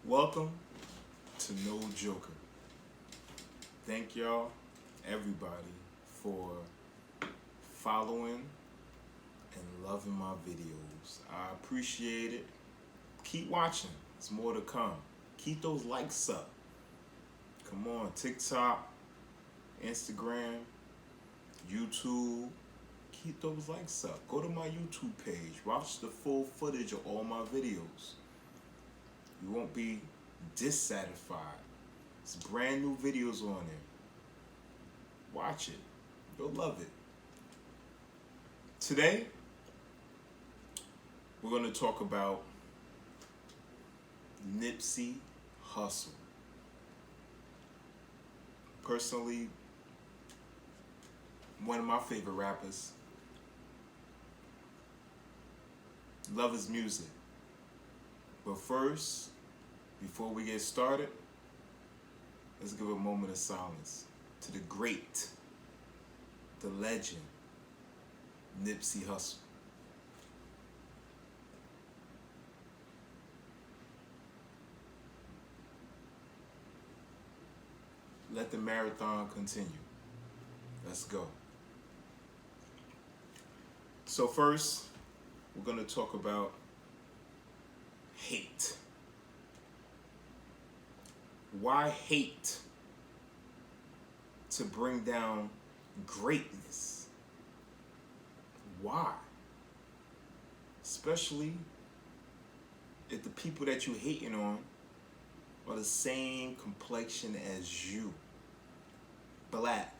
Welcome to No Joker. Thank y'all, everybody, for following and loving my videos. I appreciate it. Keep watching. There's more to come. Keep those likes up. Come on, TikTok, Instagram, YouTube. Keep those likes up. Go to my YouTube page. Watch the full footage of all my videos. You won't be dissatisfied. It's brand new videos on there. Watch it. You'll love it. Today, we're going to talk about Nipsey Hussle. Personally, one of my favorite rappers. Love his music. But first, before we get started, let's give a moment of silence to the great, the legend, Nipsey Hussle. Let the marathon continue. Let's go. So first, we're going to talk about hate. Why hate to bring down greatness? Why? Especially if the people that you're hating on are the same complexion as you. Black,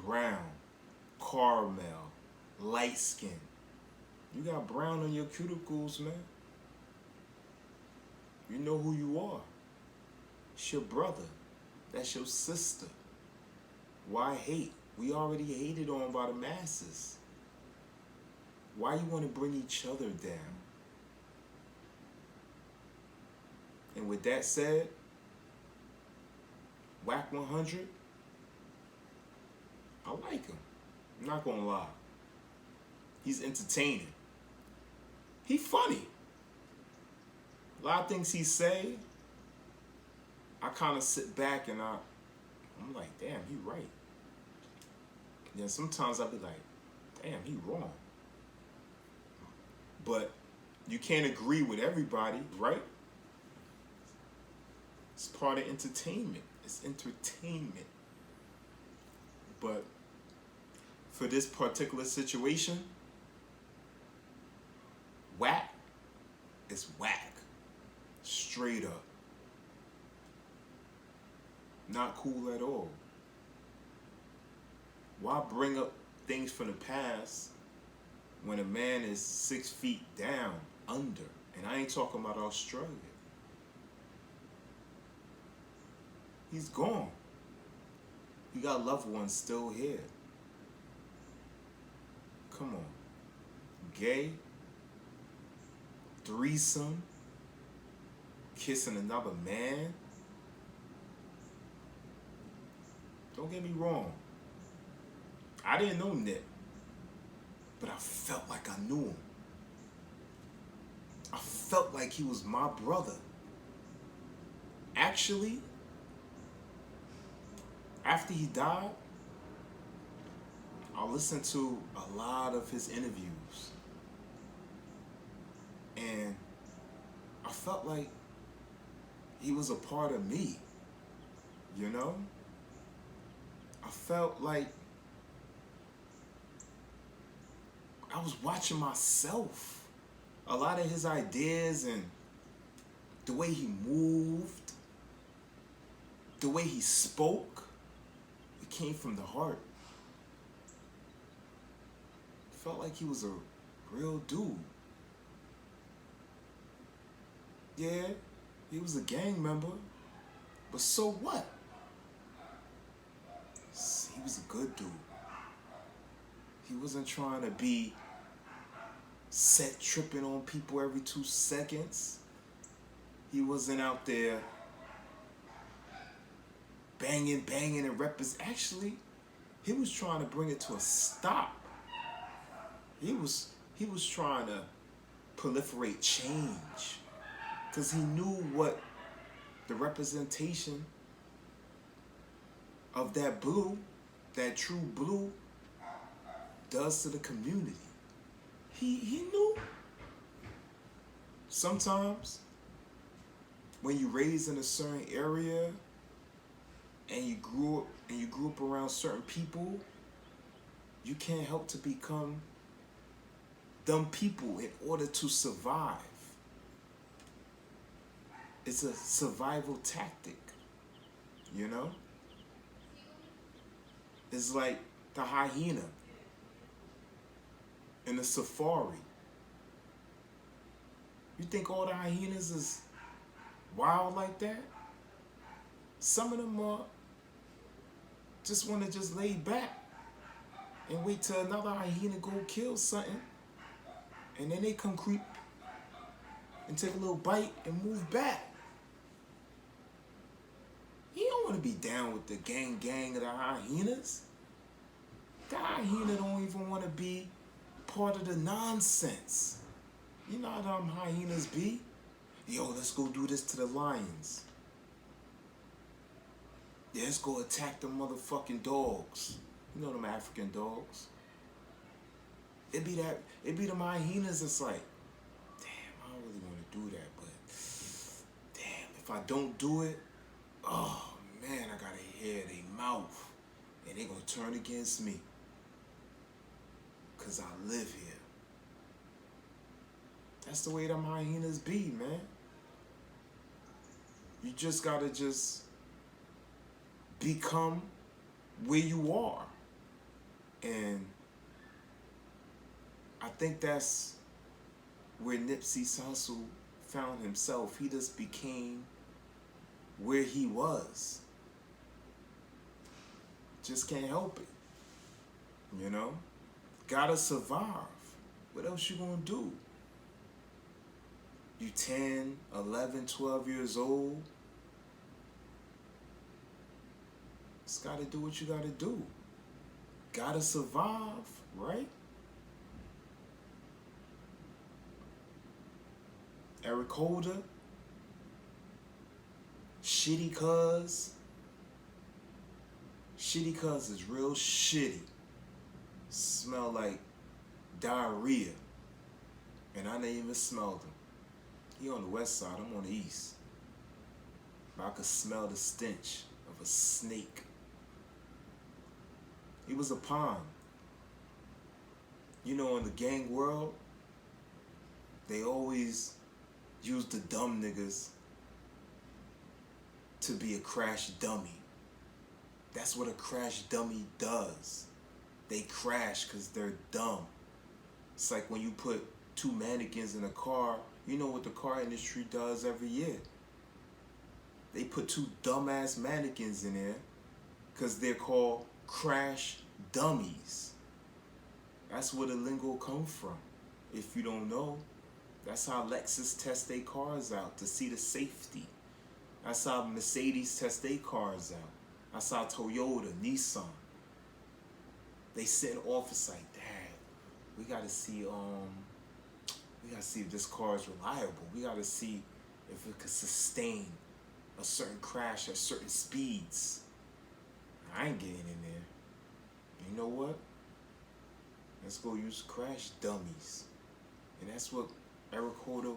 brown, caramel, light skin. You got brown on your cuticles, man. You know who you are. It's your brother. That's your sister. Why hate? We already hated on by the masses. Why you want to bring each other down? And with that said, Whack 100, I like him. I'm not gonna lie. He's entertaining. He funny. A lot of things he say, I kind of sit back and I'm like, damn, he right. And then sometimes I'll be like, damn, he wrong. But you can't agree with everybody, right? It's part of entertainment. It's entertainment. But for this particular situation, whack is whack. Straight up. Not cool at all. Why bring up things from the past when a man is 6 feet down, under? And I ain't talking about Australia. He's gone. He got loved ones still here. Come on. Gay, threesome, kissing another man. Don't get me wrong. I didn't know Nip, but I felt like I knew him. I felt like he was my brother. Actually, after he died, I listened to a lot of his interviews. And I felt like he was a part of me, you know? I felt like I was watching myself. A lot of his ideas and the way he moved, the way he spoke, it came from the heart. Felt like he was a real dude. Yeah, he was a gang member, but so what? He was a good dude. He wasn't trying to be set tripping on people every 2 seconds. He wasn't out there banging and Actually, he was trying to bring it to a stop. He was trying to proliferate change because he knew what the representation of that blue, that true blue, does to the community. He knew. Sometimes when you raised in a certain area and you grew up around certain people, you can't help to become them people in order to survive. It's a survival tactic, you know? It's like the hyena in the safari. You think all the hyenas is wild like that? Some of them just want to just lay back and wait till another hyena go kill something, and then they come creep and take a little bite and move back. You don't want to be down with the gang of the hyenas. The hyena don't even want to be part of the nonsense. You know how them hyenas be? Yo, let's go do this to the lions. Yeah, let's go attack the motherfucking dogs. You know them African dogs. It be them hyenas. It's like, damn, I don't really want to do that, but damn, if I don't do it, oh man, I gotta hear their mouth, and they gonna turn against me, cause I live here. That's the way them hyenas be, man. You just gotta just become where you are. And I think that's where Nipsey Hussle found himself. He just became where he was. Just can't help it. You know? Gotta survive. What else you gonna do? You 10, 11, 12 years old. Just gotta do what you gotta do. Gotta survive, right? Eric Holder, Shitty Cuz. Shitty Cuz is real shitty. Smell like diarrhea. And I didn't even smell them. He on the west side, I'm on the east. But I could smell the stench of a snake. He was a pawn. You know, in the gang world, they always use the dumb niggas to be a crash dummy. That's what a crash dummy does. They crash because they're dumb. It's like when you put two mannequins in a car, you know what the car industry does every year. They put two dumbass mannequins in there because they're called crash dummies. That's where the lingo comes from. If you don't know, that's how Lexus test their cars out to see the safety. That's how Mercedes test their cars out. That's how Toyota, Nissan. They send office like, Dad, we gotta see if this car is reliable. We gotta see if it could sustain a certain crash at certain speeds. I ain't getting in there. You know what? Let's go use crash dummies. And that's what Eric Holder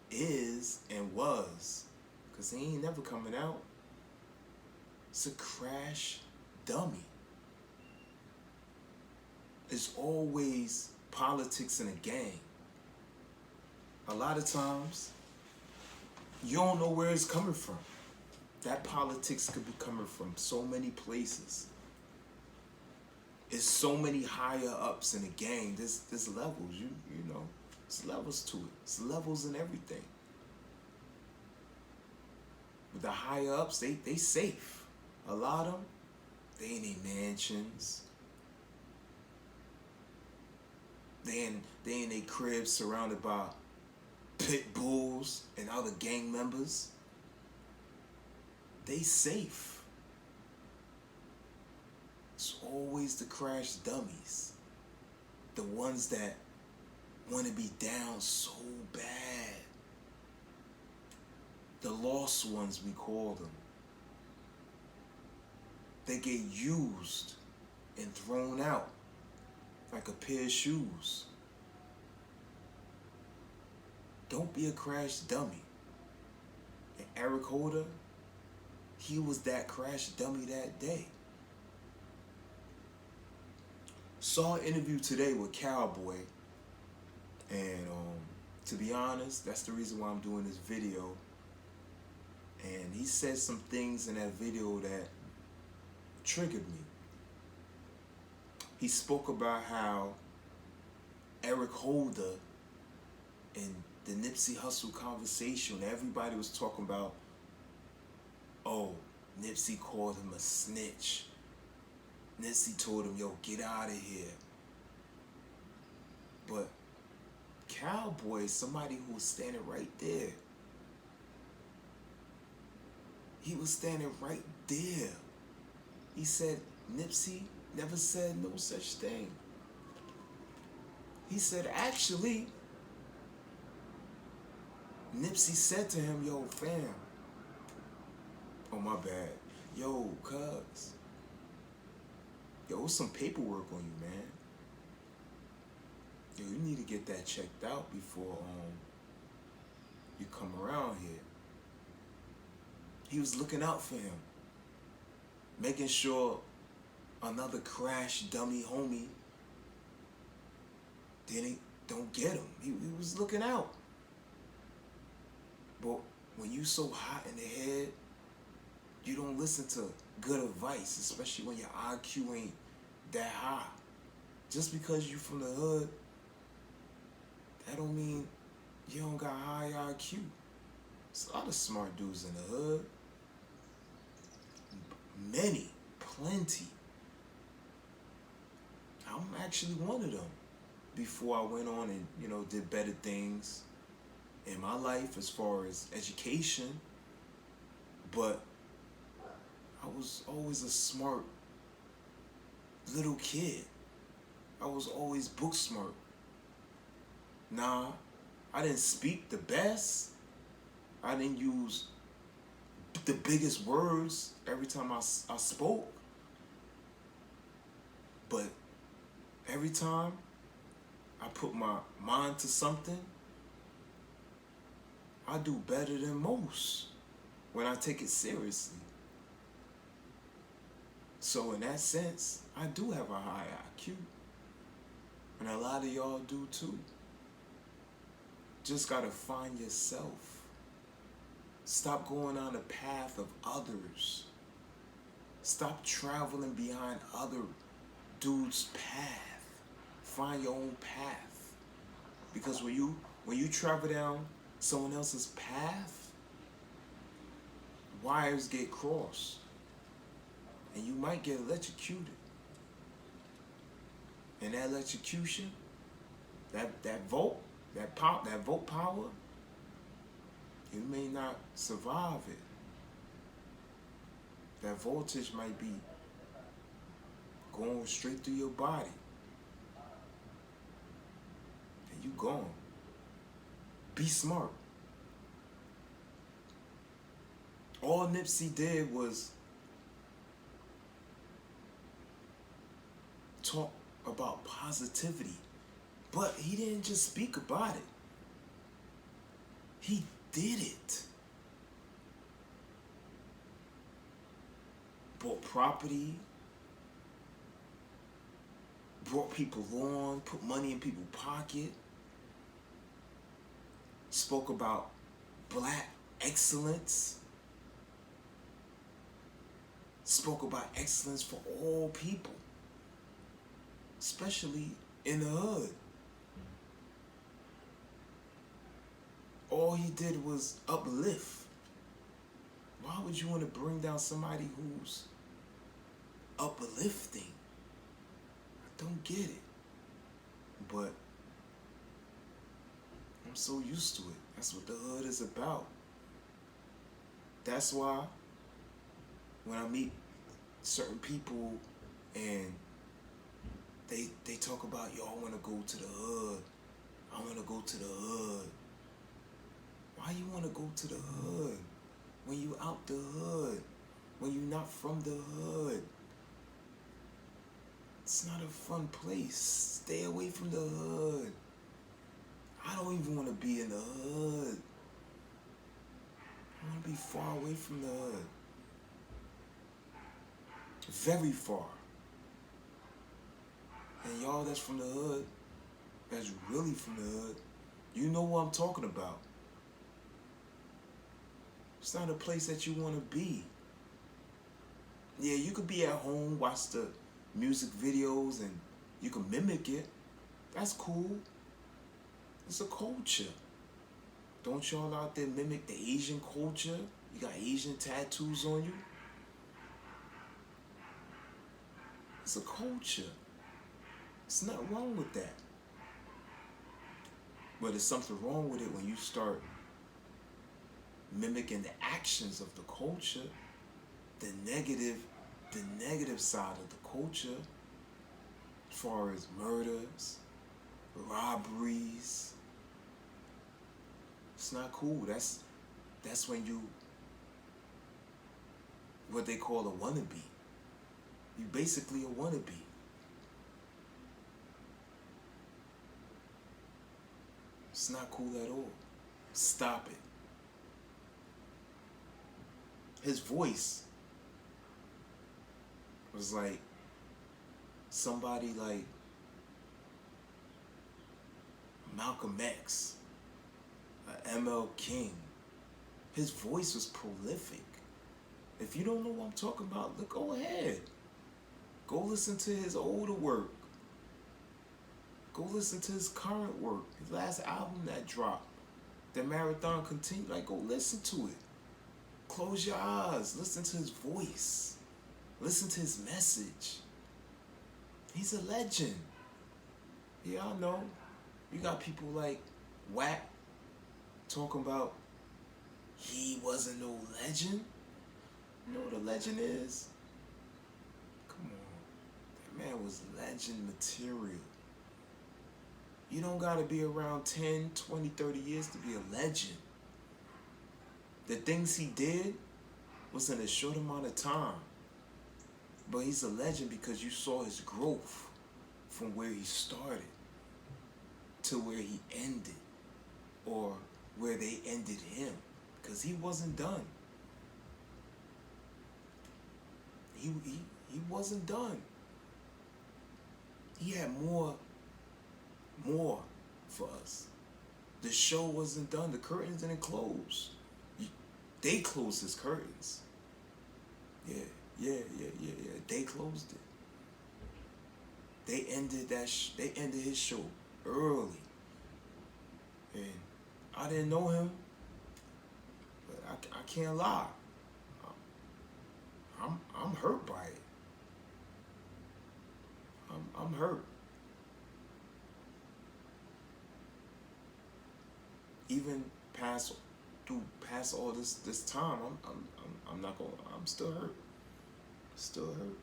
is and was. Because he ain't never coming out. It's a crash dummy. It's always politics in a gang. A lot of times, you don't know where it's coming from. That politics could be coming from so many places. It's so many higher ups in the gang. There's levels, you know. There's levels to it. There's levels in everything. But the higher ups, they safe. A lot of them, they in their mansions. They in their cribs surrounded by pit bulls and other gang members. They safe. It's always the crash dummies. The ones that want to be down so bad. The lost ones, we call them. They get used and thrown out like a pair of shoes. Don't be a crash dummy. And Eric Holder, he was that crash dummy that day. Saw an interview today with Cowboy, and to be honest, that's the reason why I'm doing this video. And he said some things in that video that triggered me. He spoke about how Eric Holder and the Nipsey Hussle conversation, everybody was talking about, oh, Nipsey called him a snitch. Nipsey told him, yo, get out of here. But Cowboy, somebody who was standing right there. He was standing right there. He said, Nipsey never said no such thing. He said, actually, Nipsey said to him, yo, fam. Oh, my bad. Yo, cuz. Yo, what's some paperwork on you, man? Yo, you need to get that checked out before you come around here. He was looking out for him. Making sure another crash dummy homie don't get him. He was looking out. But when you so hot in the head, you don't listen to good advice, especially when your IQ ain't that high. Just because you from the hood, that don't mean you don't got high IQ. There's a lot of smart dudes in the hood. Many, plenty. I'm actually one of them. Before I went on and, did better things in my life as far as education. But I was always a smart little kid. I was always book smart. Nah, I didn't speak the best. I didn't use the biggest words every time I spoke. But every time I put my mind to something, I do better than most when I take it seriously. So in that sense, I do have a high IQ. And a lot of y'all do too. Just gotta find yourself. Stop going on the path of others. Stop traveling behind other dudes' path. Find your own path. Because when you travel down someone else's path, wires get crossed. And you might get electrocuted. And that electrocution, that volt power, you may not survive it. That voltage might be going straight through your body. And you gone. Be smart. All Nipsey did was talk about positivity. But he didn't just speak about it. He did it. Bought property, brought people on, put money in people's pocket, spoke about black excellence, spoke about excellence for all people, especially in the hood. All he did was uplift. Why would you want to bring down somebody who's uplifting? I don't get it. But I'm so used to it. That's what the hood is about. That's why when I meet certain people and they talk about, yo, I want to go to the hood. I want to go to the hood. Why you want to go to the hood? when you out the hood, when you're not from the hood. It's not a fun place. Stay away from the hood. I don't even want to be in the hood. I want to be far away from the hood. Very far. And y'all that's from the hood, that's really from the hood, you know what I'm talking about. It's not a place that you want to be. Yeah, you could be at home, watch the music videos, and you can mimic it. That's cool. It's a culture. Don't y'all out there mimic the Asian culture? You got Asian tattoos on you? It's a culture. There's nothing wrong with that. But there's something wrong with it when you start mimicking the actions of the culture, the negative side of the culture, as far as murders, robberies. It's not cool. That's when you, what they call a wannabe. You basically a wannabe. It's not cool at all. Stop it. His voice was like somebody like Malcolm X, ML King. His voice was prolific. If you don't know what I'm talking about, look, go ahead. Go listen to his older work. Go listen to his current work. His last album that dropped, The Marathon Continued. Like, go listen to it. Close your eyes. Listen to his voice. Listen to his message. He's a legend. Yeah, I know. You got people like Wack talking about he wasn't no legend. You know what a legend is? Come on. That man was legend material. You don't got to be around 10, 20, 30 years to be a legend. The things he did was in a short amount of time. But he's a legend because you saw his growth from where he started to where he ended, or where they ended him, because he wasn't done. He wasn't done. He had more for us. The show wasn't done. The curtains didn't close. They closed his curtains. Yeah. They closed it. They ended they ended his show early. And I didn't know him, but I can't lie. I'm hurt by it. I'm hurt. Even past all this time, I'm still hurt. Still hurt.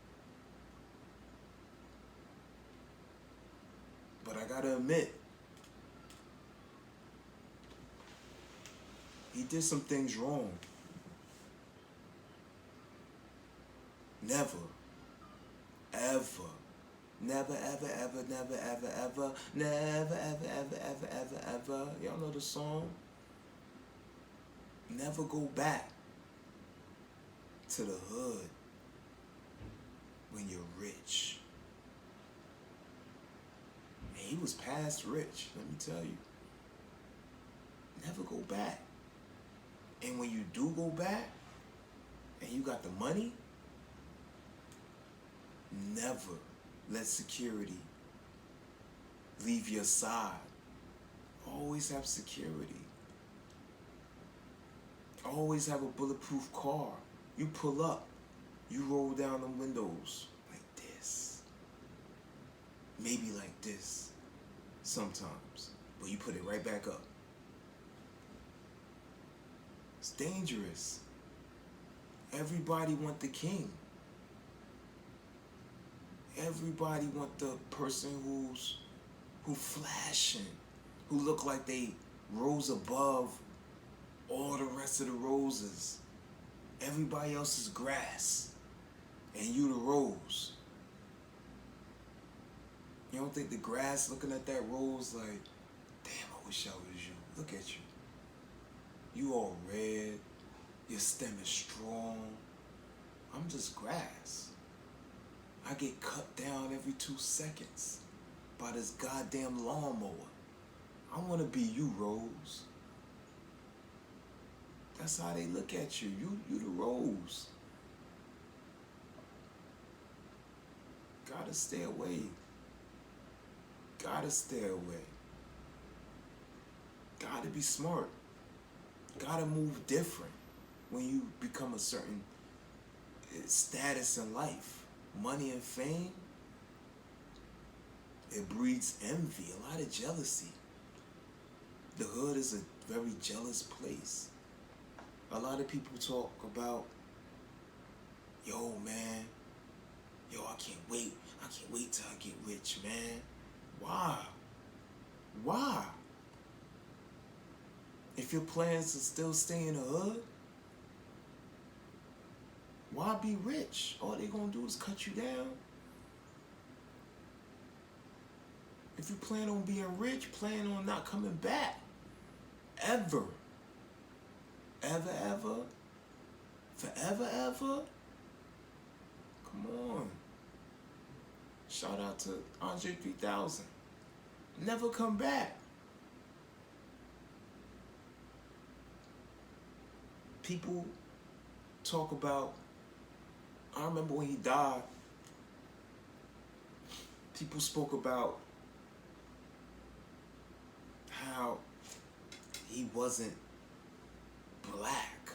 But I gotta admit, he did some things wrong. Never, ever, never, ever, ever, never, ever, ever, never, ever, ever, ever, ever, ever. Y'all know the song? Never go back to the hood when you're rich. And he was past rich, let me tell you. Never go back. And when you do go back, and you got the money, never let security leave your side. Always have security. Always have a bulletproof car. You pull up, you roll down the windows like this. Maybe like this sometimes, but you put it right back up. It's dangerous. Everybody want the king. Everybody want the person who flashing, who look like they rose above all the rest of the roses. Everybody else is grass, and you the rose. You don't think the grass looking at that rose like, damn, I wish I was you. Look at you. You all red. Your stem is strong. I'm just grass. I get cut down every 2 seconds by this goddamn lawnmower. I want to be you, Rose. That's how they look at you. You the rose. Gotta stay away. Gotta stay away. Gotta be smart. Gotta move different when you become a certain status in life. Money and fame, it breeds envy, a lot of jealousy. The hood is a very jealous place. A lot of people talk about, yo, man, yo, I can't wait till I get rich, man. Why? Why? If your plans are still stay in the hood, why be rich? All they gonna do is cut you down. If you plan on being rich, plan on not coming back. Ever. Ever, ever? Forever, ever? Come on. Shout out to Andre 3000. Never come back. People talk about, I remember when he died, people spoke about how he wasn't black.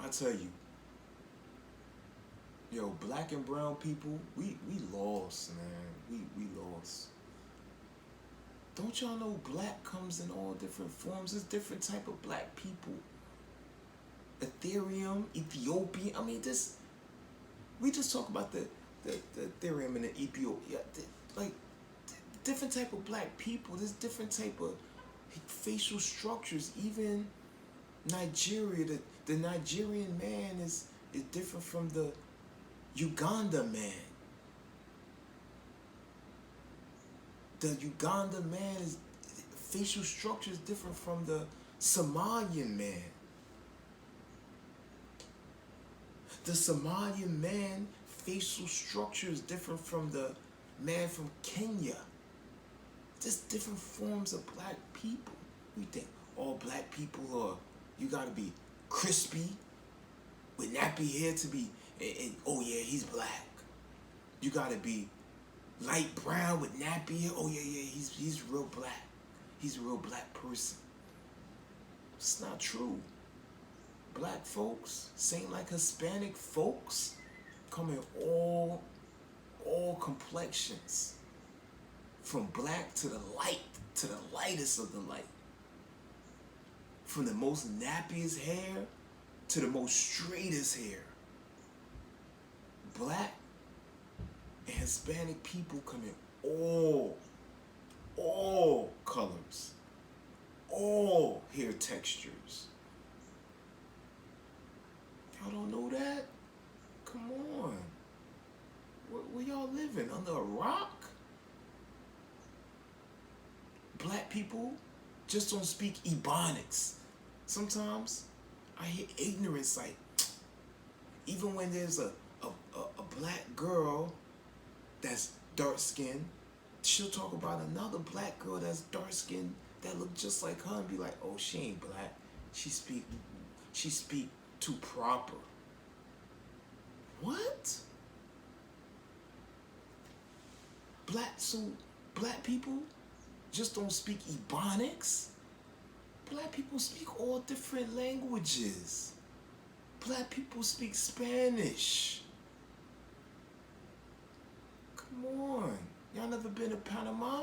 I tell you, yo, black and brown people, we lost, man. We lost. Don't y'all know black comes in all different forms? There's different type of black people. Ethereum, Ethiopian. I mean, we just talk about the Ethereum and the Ethiopia. Like, different type of black people. There's different type of facial structures. Even Nigeria, the Nigerian man is different from the Uganda man. The Uganda man is facial structure is different from the Somalian man. The Somalian man facial structure is different from the man from Kenya. Just different forms of black people. We think all black people are, you gotta be crispy with nappy hair to be, and oh yeah, he's black. You gotta be light brown with nappy hair. Oh yeah, he's real black. He's a real black person. It's not true. Black folks, same like Hispanic folks, come in all complexions. From black to the lightest of the light. From the most nappiest hair to the most straightest hair. Black and Hispanic people come in all colors, all hair textures. Y'all don't know that? Come on. Where y'all living? Under a rock? Black people just don't speak Ebonics. Sometimes I hear ignorance, like, even when there's a black girl that's dark skinned, she'll talk about another black girl that's dark skinned that look just like her and be like, oh, she ain't black. She speak too proper. What? Black people just don't speak Ebonics. Black people speak all different languages. Black people speak Spanish. Come on. Y'all never been to Panama?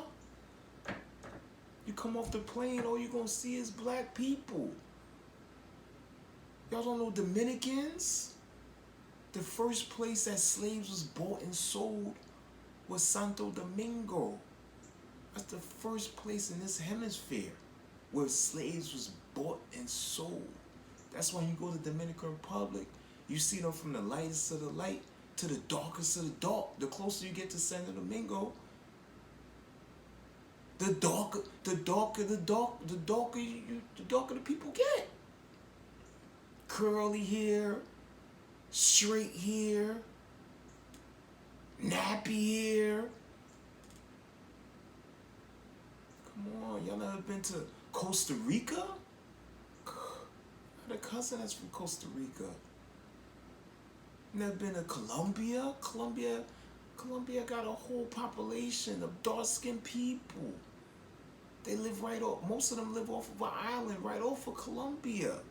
You come off the plane, all you're gonna see is black people. Y'all don't know Dominicans? The first place that slaves was bought and sold was Santo Domingo. That's the first place in this hemisphere. where slaves was bought and sold. That's why you go to the Dominican Republic, you see them from the lightest of the light to the darkest of the dark. The closer you get to Santo Domingo, the darker the people get. Curly hair, straight hair, nappy hair. Come on, y'all never been to Costa Rica? I had a cousin that's from Costa Rica. Never been to Colombia? Colombia got a whole population of dark-skinned people. They live right off, most of them live off of an island right off of Colombia.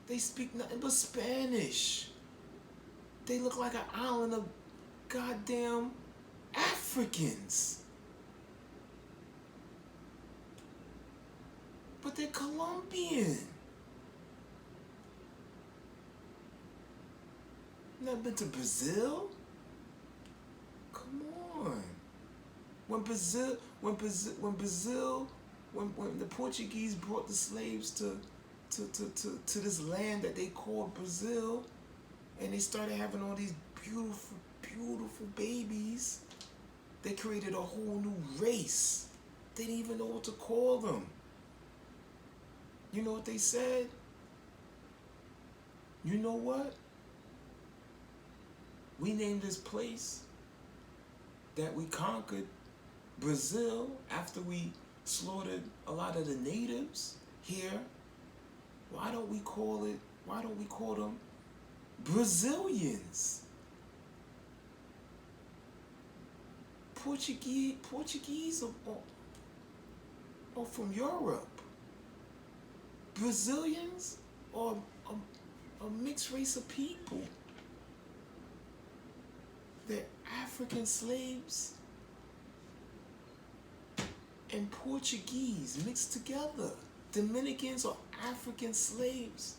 They speak nothing but Spanish. They look like an island of goddamn Africans. But they're Colombian. Never been to Brazil? Come on. When the Portuguese brought the slaves to this land that they called Brazil, and they started having all these beautiful, beautiful babies, they created a whole new race. They didn't even know what to call them. You know what they said? You know what? We named this place that we conquered, Brazil, after we slaughtered a lot of the natives here. Why don't we call them Brazilians? Portuguese are from Europe. Brazilians are a mixed race of people. They're African slaves and Portuguese mixed together. Dominicans are African slaves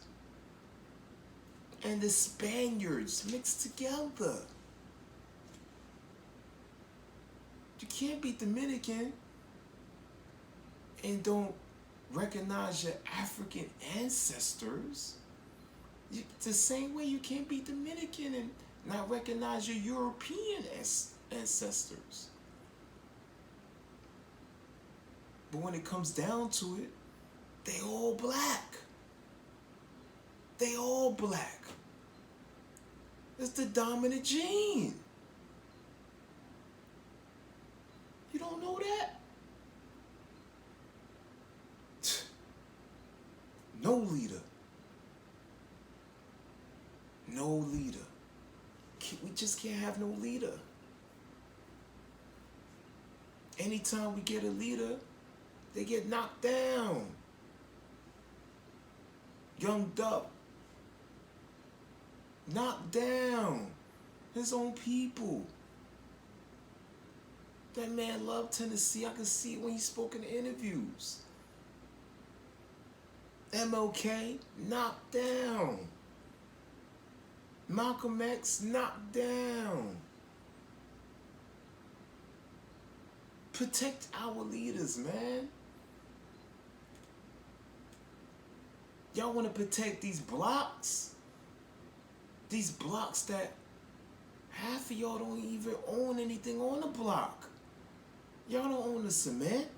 and the Spaniards mixed together. You can't be Dominican and don't recognize your African ancestors. The same way you can't be Dominican and not recognize your European ancestors. But when it comes down to it, they all black. They all black. It's the dominant gene. You don't know that? No leader. No leader. We just can't have no leader. Anytime we get a leader, they get knocked down. Younged up. Knocked down. His own people. That man loved Tennessee. I could see it when he spoke in the interviews. MLK, knocked down. Malcolm X, knocked down. Protect our leaders, man. Y'all want to protect these blocks? These blocks that half of y'all don't even own anything on the block. Y'all don't own the cement.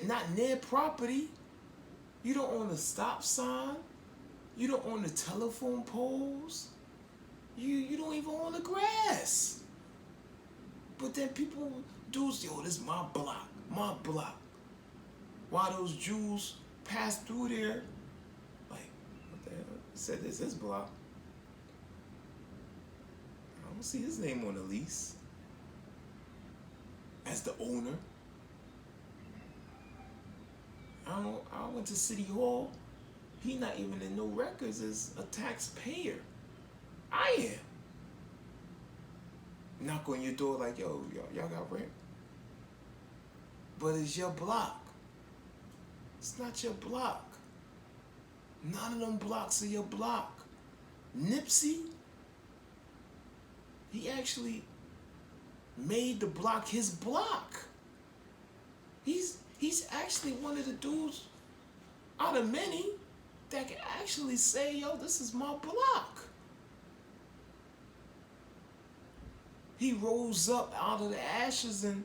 Not near property. You don't own the stop sign. You don't own the telephone poles. You don't even own the grass. But then people do, yo, this is my block, my block. While those Jews pass through there, like, what the hell? It said this is his block. I don't see his name on the lease as the owner. I went to City Hall. He not even in no records as a taxpayer. I am. Knock on your door like, yo, y'all got rent. But it's your block. It's not your block. None of them blocks are your block. NIPSY, he actually made the block his block. he's actually one of the dudes out of many that can actually say, yo, this is my block. He rose up out of the ashes and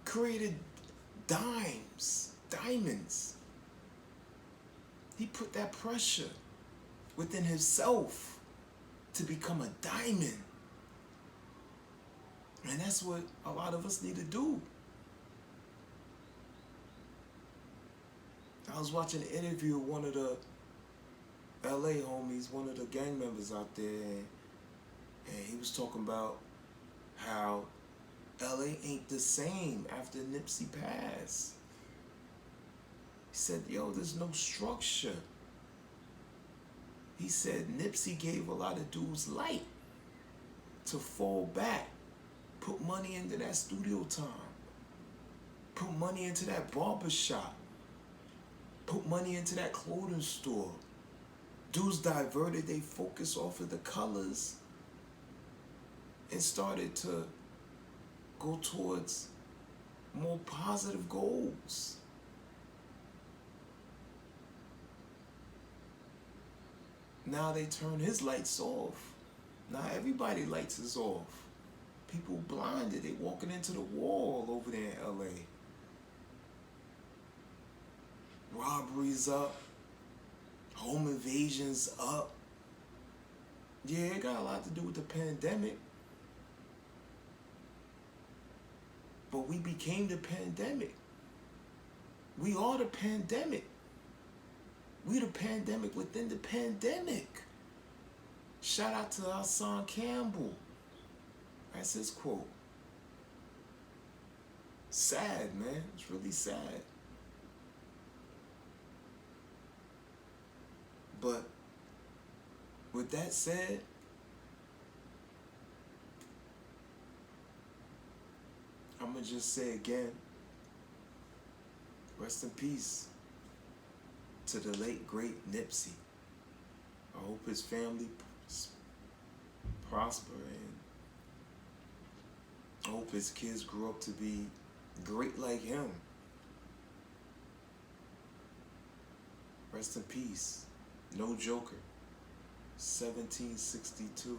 created diamonds. He put that pressure within himself to become a diamond. And that's what a lot of us need to do. I was watching an interview with one of the LA homies, one of the gang members out there, and he was talking about how LA ain't the same after NIPSY passed. He said, yo, there's no structure. He said NIPSY gave a lot of dudes light to fall back, put money into that studio time, put money into that barber shop, put money into that clothing store. Dudes diverted their focus off of the colors and started to go towards more positive goals. Now they turn his lights off. Now everybody lights is off. People blinded, they walking into the wall over there in LA. Robberies up, home invasions up. Yeah, it got a lot to do with the pandemic. But we became the pandemic. We are the pandemic. We the pandemic within the pandemic. Shout out to Hassan Campbell. That's his quote. Sad, man. It's really sad. But with that said, I'm going to just say again, rest in peace to the late, great NIPSY. I hope his family prosper, and I hope his kids grow up to be great like him. Rest in peace. No Joker. 1762.